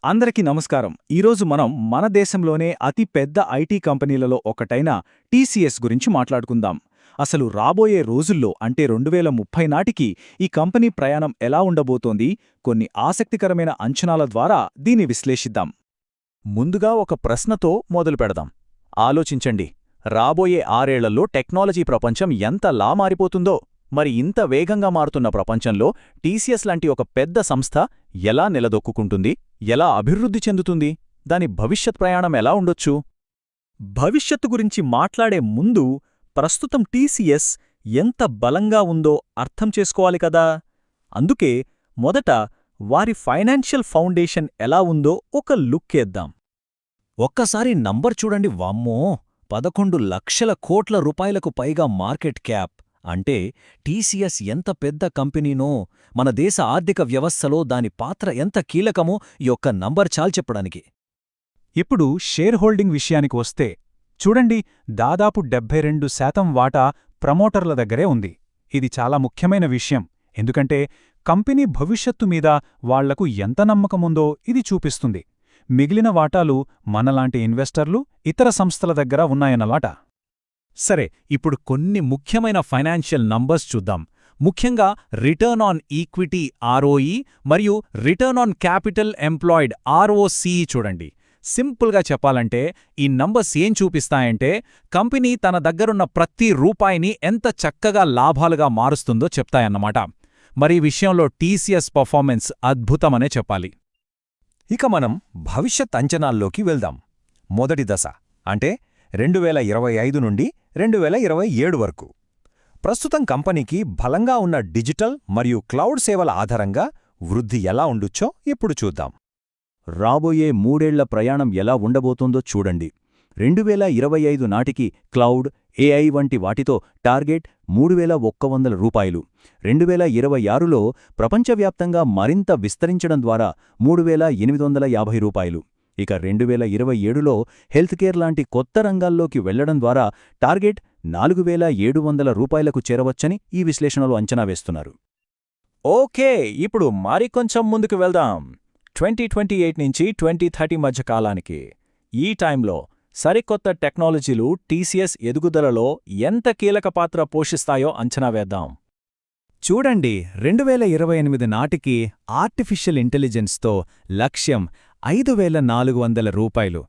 అందరికీ నమస్కారం. ఈరోజు మనం మన దేశంలోనే అతి పెద్ద ఐటీ కంపెనీలలో ఒకటైన టీసీఎస్ గురించి మాట్లాడుకుందాం. అసలు రాబోయే రోజుల్లో అంటే 2030 నాటికి ఈ కంపెనీ ప్రయాణం ఎలా ఉండబోతోంది, కొన్ని ఆసక్తికరమైన అంచనాల ద్వారా దీన్ని విశ్లేషిద్దాం. ముందుగా ఒక ప్రశ్నతో మొదలుపెడదాం. ఆలోచించండి, రాబోయే 6 ఏళ్లలో టెక్నాలజీ ప్రపంచం ఎంతలా మారిపోతుందో. మరి ఇంత వేగంగా మారుతున్న ప్రపంచంలో టీసీఎస్ లాంటి ఒక పెద్ద సంస్థ ఎలా నిలదొక్కుంటుంది, ఎలా అభివృద్ధి చెందుతుంది, దాని భవిష్యత్ ప్రయాణం ఎలా ఉండొచ్చు? భవిష్యత్తు గురించి మాట్లాడే ముందు ప్రస్తుతం టీసీఎస్ ఎంత బలంగా ఉందో అర్థం చేసుకోవాలి కదా. అందుకే మొదట వారి ఫైనాన్షియల్ ఫౌండేషన్ ఎలా ఉందో ఒక లుక్కేద్దాం. ఒక్కసారి నంబర్ చూడండి, వామ్మో! 11 లక్షల కోట్ల రూపాయలకు పైగా మార్కెట్ క్యాప్. అంటే టీసీఎస్ ఎంత పెద్ద కంపెనీనో, మన దేశ ఆర్థిక వ్యవస్థలో దాని పాత్ర ఎంత కీలకమో ఈ ఒక్క నంబర్ చాలు చెప్పడానికి. ఇప్పుడు షేర్ హోల్డింగ్ విషయానికి వస్తే చూడండి, దాదాపు 72% వాటా ప్రమోటర్ల దగ్గరే ఉంది. ఇది చాలా ముఖ్యమైన విషయం, ఎందుకంటే కంపెనీ భవిష్యత్తు మీద వాళ్లకు ఎంత నమ్మకముందో ఇది చూపిస్తుంది. మిగిలిన వాటాలు మనలాంటి ఇన్వెస్టర్లు, ఇతర సంస్థల దగ్గర ఉన్నాయన్నమాట. సరే, ఇప్పుడు కొన్ని ముఖ్యమైన ఫైనాన్షియల్ నంబర్స్ చూద్దాం. ముఖ్యంగా రిటర్న్ ఆన్ ఈక్విటీ ఆర్ఓఈ మరియు return on capital employed ROCE చూడండి. సింపుల్గా చెప్పాలంటే ఈ నంబర్స్ ఏం చూపిస్తాయంటే కంపెనీ తన దగ్గరున్న ప్రతి రూపాయిని ఎంత చక్కగా లాభాలుగా మారుస్తుందో చెప్తాయన్నమాట. మరి ఈ విషయంలో టీసీఎస్ పర్ఫార్మెన్స్ అద్భుతమనే చెప్పాలి. ఇక మనం భవిష్యత్ అంచనాల్లోకి వెళ్దాం. మొదటి దశ అంటే 2025 నుండి 2027 వరకు. ప్రస్తుతం కంపెనీకి బలంగా ఉన్న డిజిటల్ మరియు క్లౌడ్ సేవల ఆధారంగా వృద్ధి ఎలా ఉండొచ్చో ఇప్పుడు చూద్దాం. రాబోయే 3 ఏళ్ల ప్రయాణం ఎలా ఉండబోతోందో చూడండి. 2025 నాటికి క్లౌడ్, ఏఐ వంటి వాటితో టార్గెట్ రూ. 3,100. 2026లో ప్రపంచవ్యాప్తంగా మరింత విస్తరించడం ద్వారా రూ. 3,850. ఇక 2027లో హెల్త్కేర్ లాంటి కొత్త రంగాల్లోకి వెళ్లడం ద్వారా టార్గెట్ రూ. 4,700కు చేరవచ్చని ఈ విశ్లేషణలో అంచనా వేస్తున్నారు. ఓకే, ఇప్పుడు మరికొంచెం ముందుకు వెళ్దాం. 2028 నుంచి 2030 మధ్య కాలానికి. ఈ టైంలో సరికొత్త టెక్నాలజీలు టీసీఎస్ ఎదుగుదలలో ఎంత కీలక పాత్ర పోషిస్తాయో అంచనా వేద్దాం. చూడండి, 2028 నాటికి ఆర్టిఫిషియల్ ఇంటెలిజెన్స్తో లక్ష్యం రూ. 5,400.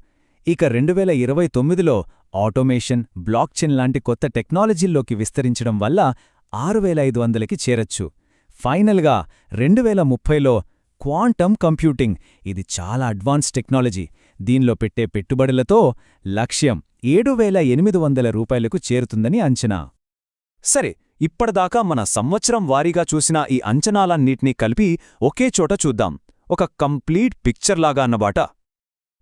ఇక 2029లో ఆటోమేషన్, బ్లాక్చెయిన్ లాంటి కొత్త టెక్నాలజీల్లోకి విస్తరించడం వల్ల 6,500కి చేరొచ్చు. ఫైనల్గా 2030లో క్వాంటమ్ కంప్యూటింగ్, ఇది చాలా అడ్వాన్స్ టెక్నాలజీ. దీనిలో పెట్టే పెట్టుబడులతో లక్ష్యం రూ. 7,800కు చేరుతుందని అంచనా. సరే, ఇప్పటిదాకా మన సంవత్సరం వారీగా చూసిన ఈ అంచనాలన్నిటినీ కలిపి ఒకే చోట చూద్దాం, ఒక కంప్లీట్ పిక్చర్లాగా అన్నమాట.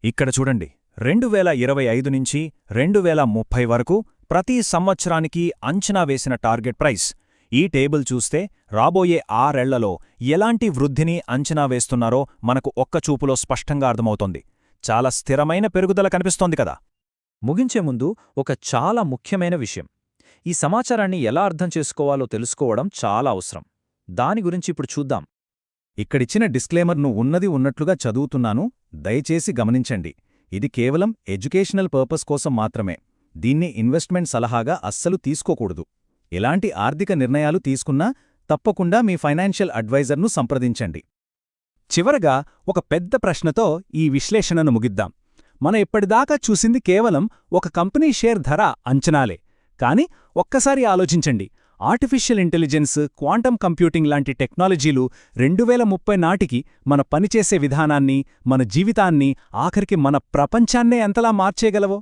ఇక్కడ చూడండి, 2025 నుంచి 2030 వరకు ప్రతి సంవత్సరానికి అంచనా వేసిన టార్గెట్ ప్రైస్. ఈ టేబుల్ చూస్తే రాబోయే 6 ఏళ్లలో ఎలాంటి వృద్ధిని అంచనా వేస్తున్నారో మనకు ఒక్కచూపులో స్పష్టంగా అర్థమవుతోంది. చాలా స్థిరమైన పెరుగుదల కనిపిస్తోంది కదా. ముగించే ముందు ఒక చాలా ముఖ్యమైన విషయం. ఈ సమాచారాన్ని ఎలా అర్థం చేసుకోవాలో తెలుసుకోవడం చాలా అవసరం. దాని గురించి ఇప్పుడు చూద్దాం. ఇక్కడిచ్చిన డిస్క్లేమర్ను ఉన్నది ఉన్నట్లుగా చదువుతున్నాను, దయచేసి గమనించండి. ఇది కేవలం ఎడ్యుకేషనల్ పర్పస్ కోసం మాత్రమే. దీన్ని ఇన్వెస్ట్మెంట్ సలహాగా అస్సలు తీసుకోకూడదు. ఎలాంటి ఆర్థిక నిర్ణయాలు తీసుకున్నా తప్పకుండా మీ ఫైనాన్షియల్ అడ్వైజర్ను సంప్రదించండి. చివరగా ఒక పెద్ద ప్రశ్నతో ఈ విశ్లేషణను ముగిద్దాం. మనం ఇప్పటిదాకా చూసింది కేవలం ఒక కంపెనీ షేర్ ధర అంచనాలే. కానీ ఒక్కసారి ఆలోచించండి, ఆర్టిఫిషియల్ ఇంటెలిజెన్స్, క్వాంటమ్ కంప్యూటింగ్ లాంటి టెక్నాలజీలు 2030 నాటికి మన పనిచేసే విధానాన్ని, మన జీవితాన్ని, ఆఖరికి మన ప్రపంచాన్నే ఎంతలా మార్చేయగలవో.